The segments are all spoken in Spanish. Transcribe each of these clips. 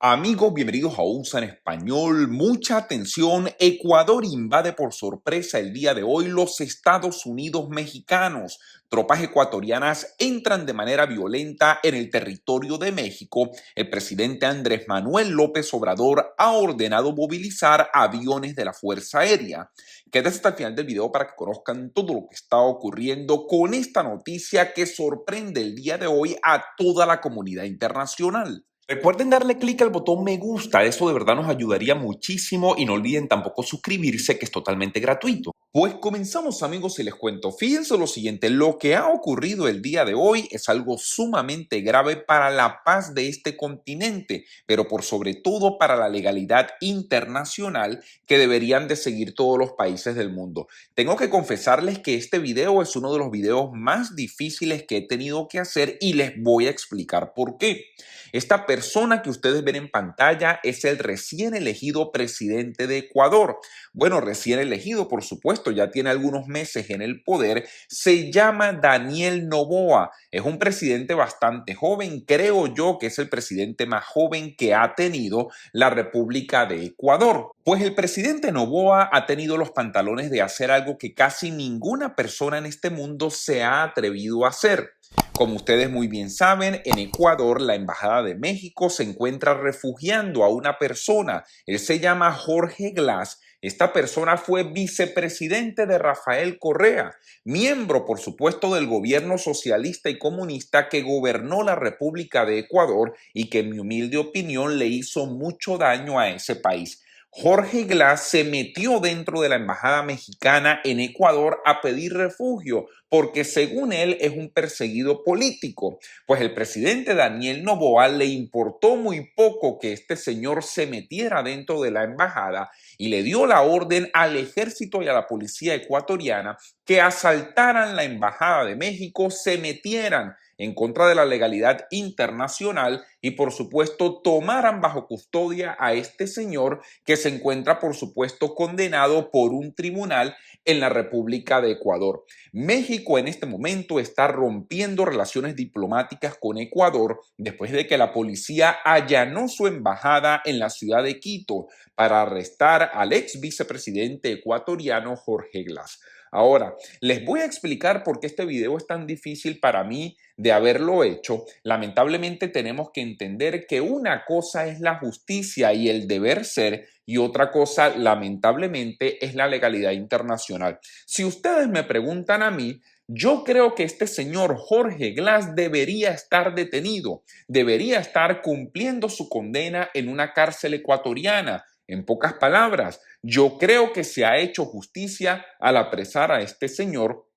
Amigos, bienvenidos a USA en Español. Mucha atención. Ecuador invade por sorpresa el día de hoy los Estados Unidos mexicanos. Tropas ecuatorianas entran de manera violenta en el territorio de México. El presidente Andrés Manuel López Obrador ha ordenado movilizar aviones de la Fuerza Aérea. Quédense hasta el final del video para que conozcan todo lo que está ocurriendo con esta noticia que sorprende el día de hoy a toda la comunidad internacional. Recuerden darle clic al botón me gusta, eso de verdad nos ayudaría muchísimo y no olviden tampoco suscribirse, que es totalmente gratuito. Pues comenzamos, amigos, y les cuento. Fíjense lo siguiente, lo que ha ocurrido el día de hoy es algo sumamente grave para la paz de este continente, pero por sobre todo para la legalidad internacional que deberían de seguir todos los países del mundo. Tengo que confesarles que este video es uno de los videos más difíciles que he tenido que hacer y les voy a explicar por qué. Esta persona que ustedes ven en pantalla es el recién elegido presidente de Ecuador. Bueno, recién elegido, por supuesto, ya tiene algunos meses en el poder. Se llama Daniel Noboa. Es un presidente bastante joven. Creo yo que es el presidente más joven que ha tenido la República de Ecuador. Pues el presidente Noboa ha tenido los pantalones de hacer algo que casi ninguna persona en este mundo se ha atrevido a hacer. Como ustedes muy bien saben, en Ecuador la Embajada de México se encuentra refugiando a una persona. Él se llama Jorge Glass. Esta persona fue vicepresidente de Rafael Correa, miembro, por supuesto, del gobierno socialista y comunista que gobernó la República de Ecuador y que, en mi humilde opinión, le hizo mucho daño a ese país. Jorge Glass se metió dentro de la embajada mexicana en Ecuador a pedir refugio porque según él es un perseguido político. Pues el presidente Daniel Noboa le importó muy poco que este señor se metiera dentro de la embajada y le dio la orden al ejército y a la policía ecuatoriana que asaltaran la embajada de México, se metieran en contra de la legalidad internacional y, por supuesto, tomaran bajo custodia a este señor que se encuentra, por supuesto, condenado por un tribunal en la República de Ecuador. México en este momento está rompiendo relaciones diplomáticas con Ecuador después de que la policía allanó su embajada en la ciudad de Quito para arrestar al ex vicepresidente ecuatoriano Jorge Glass. Ahora, les voy a explicar por qué este video es tan difícil para mí de haberlo hecho. Lamentablemente tenemos que entender que una cosa es la justicia y el deber ser y otra cosa, lamentablemente, es la legalidad internacional. Si ustedes me preguntan a mí, yo creo que este señor Jorge Glass debería estar detenido, debería estar cumpliendo su condena en una cárcel ecuatoriana. En pocas palabras, yo creo que se ha hecho justicia al apresar a este señor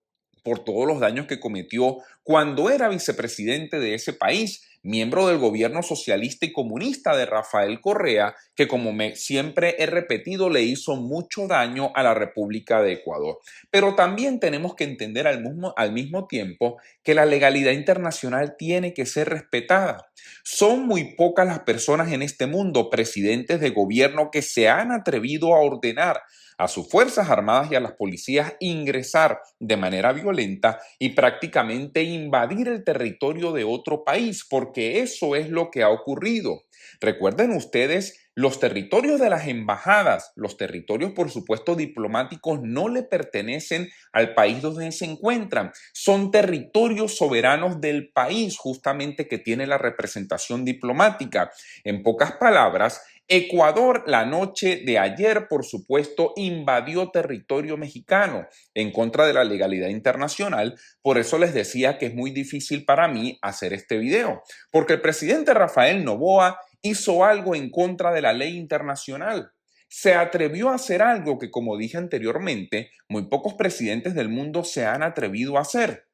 por todos los daños que cometió cuando era vicepresidente de ese país, miembro del gobierno socialista y comunista de Rafael Correa, que como siempre he repetido, le hizo mucho daño a la República de Ecuador. Pero también tenemos que entender al mismo tiempo que la legalidad internacional tiene que ser respetada. Son muy pocas las personas en este mundo, presidentes de gobierno, que se han atrevido a ordenar a sus Fuerzas Armadas y a las policías ingresar de manera violenta y prácticamente invadir el territorio de otro país, porque eso es lo que ha ocurrido. Recuerden ustedes, los territorios de las embajadas, los territorios por supuesto diplomáticos, no le pertenecen al país donde se encuentran. Son territorios soberanos del país justamente que tiene la representación diplomática. En pocas palabras, Ecuador la noche de ayer, por supuesto, invadió territorio mexicano en contra de la legalidad internacional. Por eso les decía que es muy difícil para mí hacer este video, porque el presidente Rafael Noboa hizo algo en contra de la ley internacional. Se atrevió a hacer algo que, como dije anteriormente, muy pocos presidentes del mundo se han atrevido a hacer.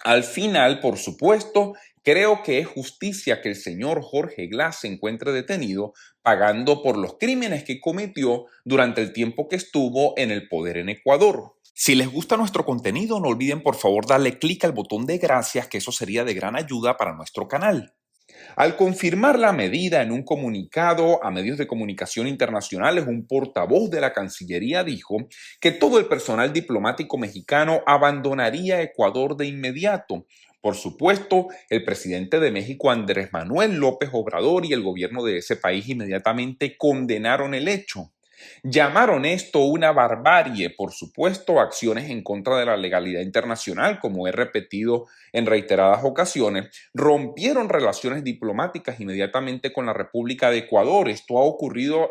Al final, por supuesto, creo que es justicia que el señor Jorge Glass se encuentre detenido pagando por los crímenes que cometió durante el tiempo que estuvo en el poder en Ecuador. Si les gusta nuestro contenido, no olviden por favor darle clic al botón de gracias, que eso sería de gran ayuda para nuestro canal. Al confirmar la medida en un comunicado a medios de comunicación internacionales, un portavoz de la Cancillería dijo que todo el personal diplomático mexicano abandonaría Ecuador de inmediato. Por supuesto, el presidente de México, Andrés Manuel López Obrador, y el gobierno de ese país inmediatamente condenaron el hecho. Llamaron esto una barbarie, por supuesto, acciones en contra de la legalidad internacional, como he repetido en reiteradas ocasiones, rompieron relaciones diplomáticas inmediatamente con la República de Ecuador. Esto ha ocurrido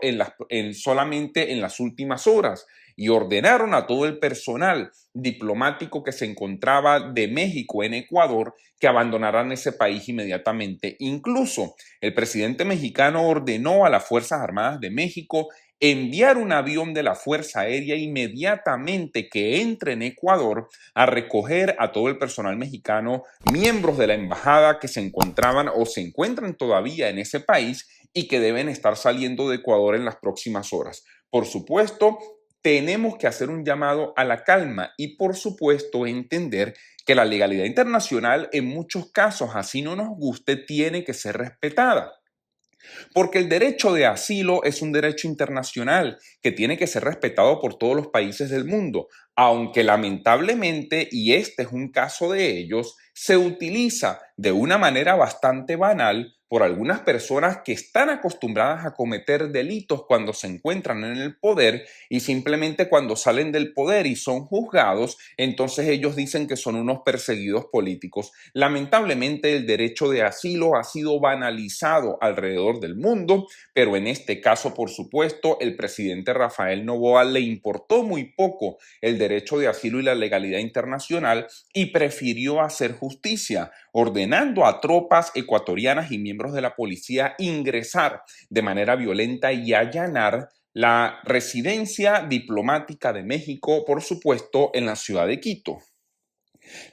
solamente en las últimas horas y ordenaron a todo el personal diplomático que se encontraba de México en Ecuador que abandonaran ese país inmediatamente. Incluso el presidente mexicano ordenó a las Fuerzas Armadas de México enviar un avión de la Fuerza Aérea inmediatamente que entre en Ecuador a recoger a todo el personal mexicano, miembros de la embajada que se encontraban o se encuentran todavía en ese país y que deben estar saliendo de Ecuador en las próximas horas. Por supuesto, tenemos que hacer un llamado a la calma y, por supuesto, entender que la legalidad internacional en muchos casos, así no nos guste, tiene que ser respetada. Porque el derecho de asilo es un derecho internacional que tiene que ser respetado por todos los países del mundo, aunque lamentablemente, y este es un caso de ellos, se utiliza de una manera bastante banal por algunas personas que están acostumbradas a cometer delitos cuando se encuentran en el poder y simplemente cuando salen del poder y son juzgados, entonces ellos dicen que son unos perseguidos políticos. Lamentablemente el derecho de asilo ha sido banalizado alrededor del mundo, pero en este caso, por supuesto, el presidente Rafael Noboa le importó muy poco el derecho de asilo y la legalidad internacional y prefirió hacer justicia, ordenando a tropas ecuatorianas y miembros de la policía ingresar de manera violenta y allanar la residencia diplomática de México, por supuesto, en la ciudad de Quito.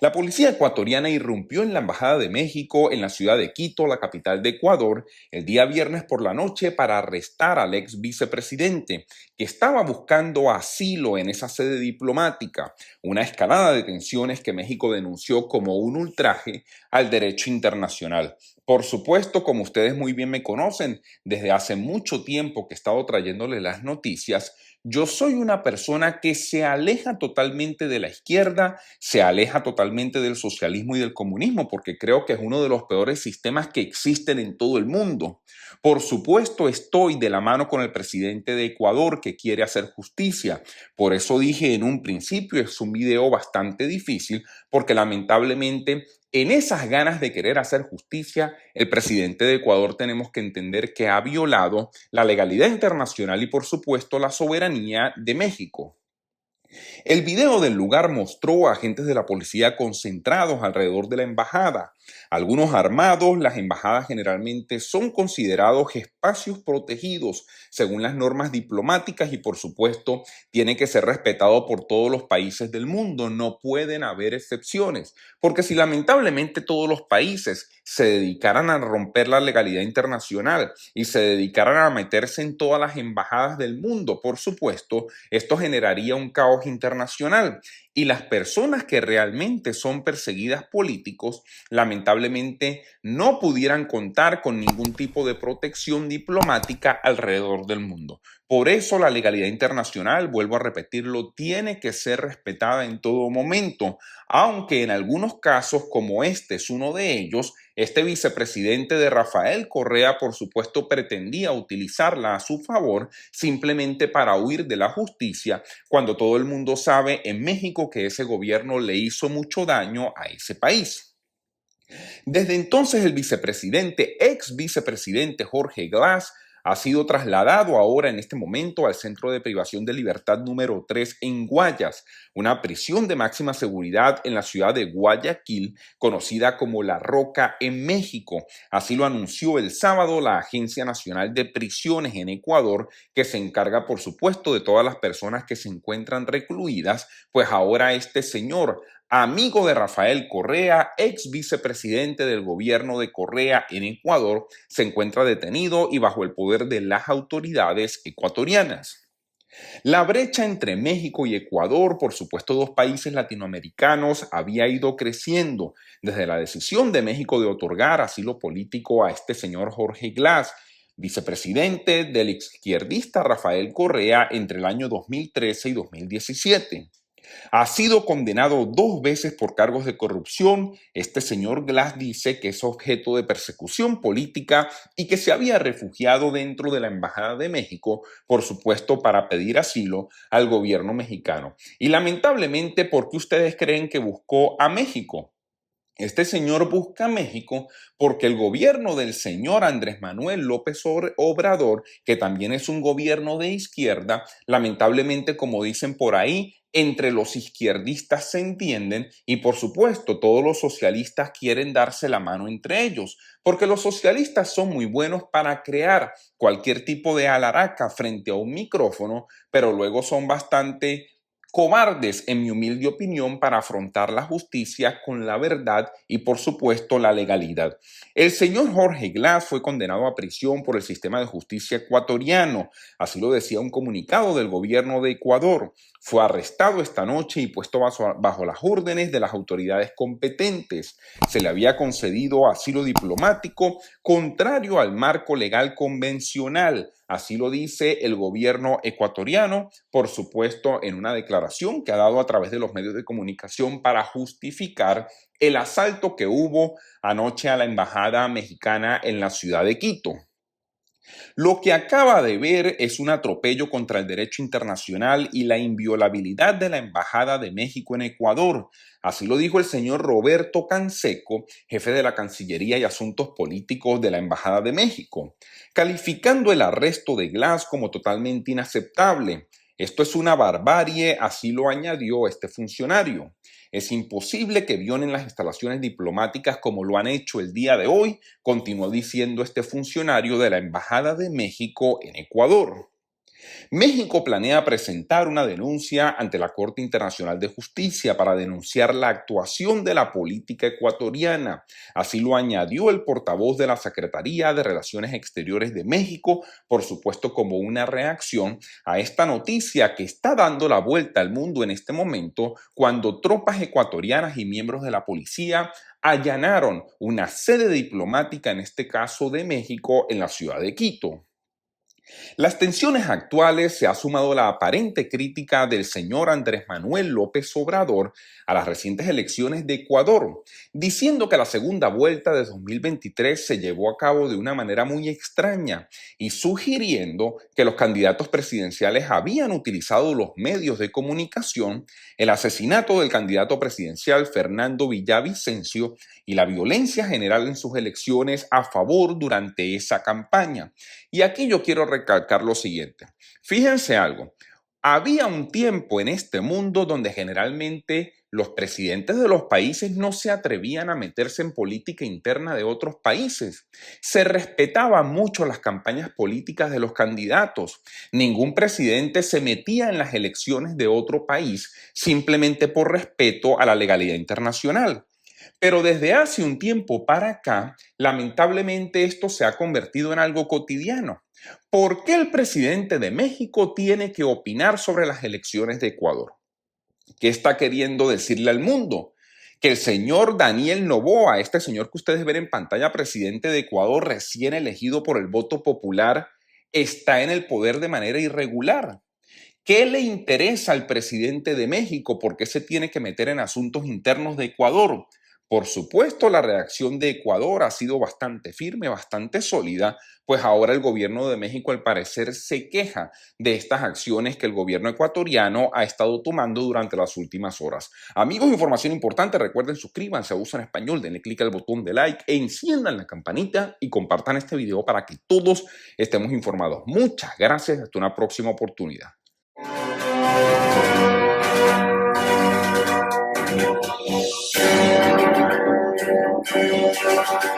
La policía ecuatoriana irrumpió en la Embajada de México en la ciudad de Quito, la capital de Ecuador, el día viernes por la noche para arrestar al ex vicepresidente, que estaba buscando asilo en esa sede diplomática, una escalada de tensiones que México denunció como un ultraje al derecho internacional. Por supuesto, como ustedes muy bien me conocen, desde hace mucho tiempo que he estado trayéndole las noticias, yo soy una persona que se aleja totalmente de la izquierda, se aleja totalmente del socialismo y del comunismo, porque creo que es uno de los peores sistemas que existen en todo el mundo. Por supuesto, estoy de la mano con el presidente de Ecuador que quiere hacer justicia. Por eso dije en un principio, es un video bastante difícil, porque lamentablemente en esas ganas de querer hacer justicia, el presidente de Ecuador tenemos que entender que ha violado la legalidad internacional y, por supuesto, la soberanía de México. El video del lugar mostró a agentes de la policía concentrados alrededor de la embajada, algunos armados. Las embajadas generalmente son considerados espacios protegidos según las normas diplomáticas y, por supuesto, tiene que ser respetado por todos los países del mundo. No pueden haber excepciones, porque si lamentablemente todos los países se dedicaran a romper la legalidad internacional y se dedicaran a meterse en todas las embajadas del mundo, por supuesto, esto generaría un caos internacional y las personas que realmente son perseguidas políticos lamentablemente no pudieran contar con ningún tipo de protección diplomática alrededor del mundo. Por eso la legalidad internacional, vuelvo a repetirlo, tiene que ser respetada en todo momento, aunque en algunos casos, como este es uno de ellos, este vicepresidente de Rafael Correa, por supuesto, pretendía utilizarla a su favor simplemente para huir de la justicia, cuando todo el mundo sabe en México que ese gobierno le hizo mucho daño a ese país. Desde entonces, el ex vicepresidente Jorge Glass ha sido trasladado ahora en este momento al Centro de Privación de Libertad número 3 en Guayas, una prisión de máxima seguridad en la ciudad de Guayaquil, conocida como La Roca en México. Así lo anunció el sábado la Agencia Nacional de Prisiones en Ecuador, que se encarga, por supuesto, de todas las personas que se encuentran recluidas, pues ahora este señor, amigo de Rafael Correa, ex vicepresidente del gobierno de Correa en Ecuador, se encuentra detenido y bajo el poder de las autoridades ecuatorianas. La brecha entre México y Ecuador, por supuesto dos países latinoamericanos, había ido creciendo desde la decisión de México de otorgar asilo político a este señor Jorge Glass, vicepresidente del izquierdista Rafael Correa entre el año 2013 y 2017. Ha sido condenado 2 veces por cargos de corrupción. Este señor Glass dice que es objeto de persecución política y que se había refugiado dentro de la Embajada de México, por supuesto, para pedir asilo al gobierno mexicano. Y lamentablemente, ¿por qué ustedes creen que buscó a México? Este señor busca México porque el gobierno del señor Andrés Manuel López Obrador, que también es un gobierno de izquierda, lamentablemente, como dicen por ahí, entre los izquierdistas se entienden y por supuesto todos los socialistas quieren darse la mano entre ellos, porque los socialistas son muy buenos para crear cualquier tipo de alaraca frente a un micrófono, pero luego son bastante cobardes, en mi humilde opinión, para afrontar la justicia con la verdad y, por supuesto, la legalidad. El señor Jorge Glass fue condenado a prisión por el sistema de justicia ecuatoriano, así lo decía un comunicado del gobierno de Ecuador. Fue arrestado esta noche y puesto bajo las órdenes de las autoridades competentes. Se le había concedido asilo diplomático contrario al marco legal convencional. Así lo dice el gobierno ecuatoriano, por supuesto, en una declaración que ha dado a través de los medios de comunicación para justificar el asalto que hubo anoche a la embajada mexicana en la ciudad de Quito. Lo que acaba de ver es un atropello contra el derecho internacional y la inviolabilidad de la Embajada de México en Ecuador. Así lo dijo el señor Roberto Canseco, jefe de la Cancillería y Asuntos Políticos de la Embajada de México, calificando el arresto de Glass como totalmente inaceptable. Esto es una barbarie, así lo añadió este funcionario. Es imposible que violen las instalaciones diplomáticas como lo han hecho el día de hoy, continuó diciendo este funcionario de la Embajada de México en Ecuador. México planea presentar una denuncia ante la Corte Internacional de Justicia para denunciar la actuación de la política ecuatoriana. Así lo añadió el portavoz de la Secretaría de Relaciones Exteriores de México, por supuesto como una reacción a esta noticia que está dando la vuelta al mundo en este momento, cuando tropas ecuatorianas y miembros de la policía allanaron una sede diplomática, en este caso de México, en la ciudad de Quito. Las tensiones actuales se ha sumado la aparente crítica del señor Andrés Manuel López Obrador a las recientes elecciones de Ecuador, diciendo que la segunda vuelta de 2023 se llevó a cabo de una manera muy extraña y sugiriendo que los candidatos presidenciales habían utilizado los medios de comunicación, el asesinato del candidato presidencial Fernando Villavicencio y la violencia general en sus elecciones a favor durante esa campaña. Y aquí yo quiero recalcar lo siguiente. Fíjense algo. Había un tiempo en este mundo donde generalmente los presidentes de los países no se atrevían a meterse en política interna de otros países. Se respetaban mucho las campañas políticas de los candidatos. Ningún presidente se metía en las elecciones de otro país simplemente por respeto a la legalidad internacional. Pero desde hace un tiempo para acá, lamentablemente esto se ha convertido en algo cotidiano. ¿Por qué el presidente de México tiene que opinar sobre las elecciones de Ecuador? ¿Qué está queriendo decirle al mundo? Que el señor Daniel Noboa, este señor que ustedes ven en pantalla, presidente de Ecuador, recién elegido por el voto popular, está en el poder de manera irregular. ¿Qué le interesa al presidente de México? ¿Por qué se tiene que meter en asuntos internos de Ecuador? Por supuesto, la reacción de Ecuador ha sido bastante firme, bastante sólida, pues ahora el gobierno de México al parecer se queja de estas acciones que el gobierno ecuatoriano ha estado tomando durante las últimas horas. Amigos, información importante, recuerden suscríbanse a Usa en Español, denle clic al botón de like e enciendan la campanita y compartan este video para que todos estemos informados. Muchas gracias, hasta una próxima oportunidad. Thank you.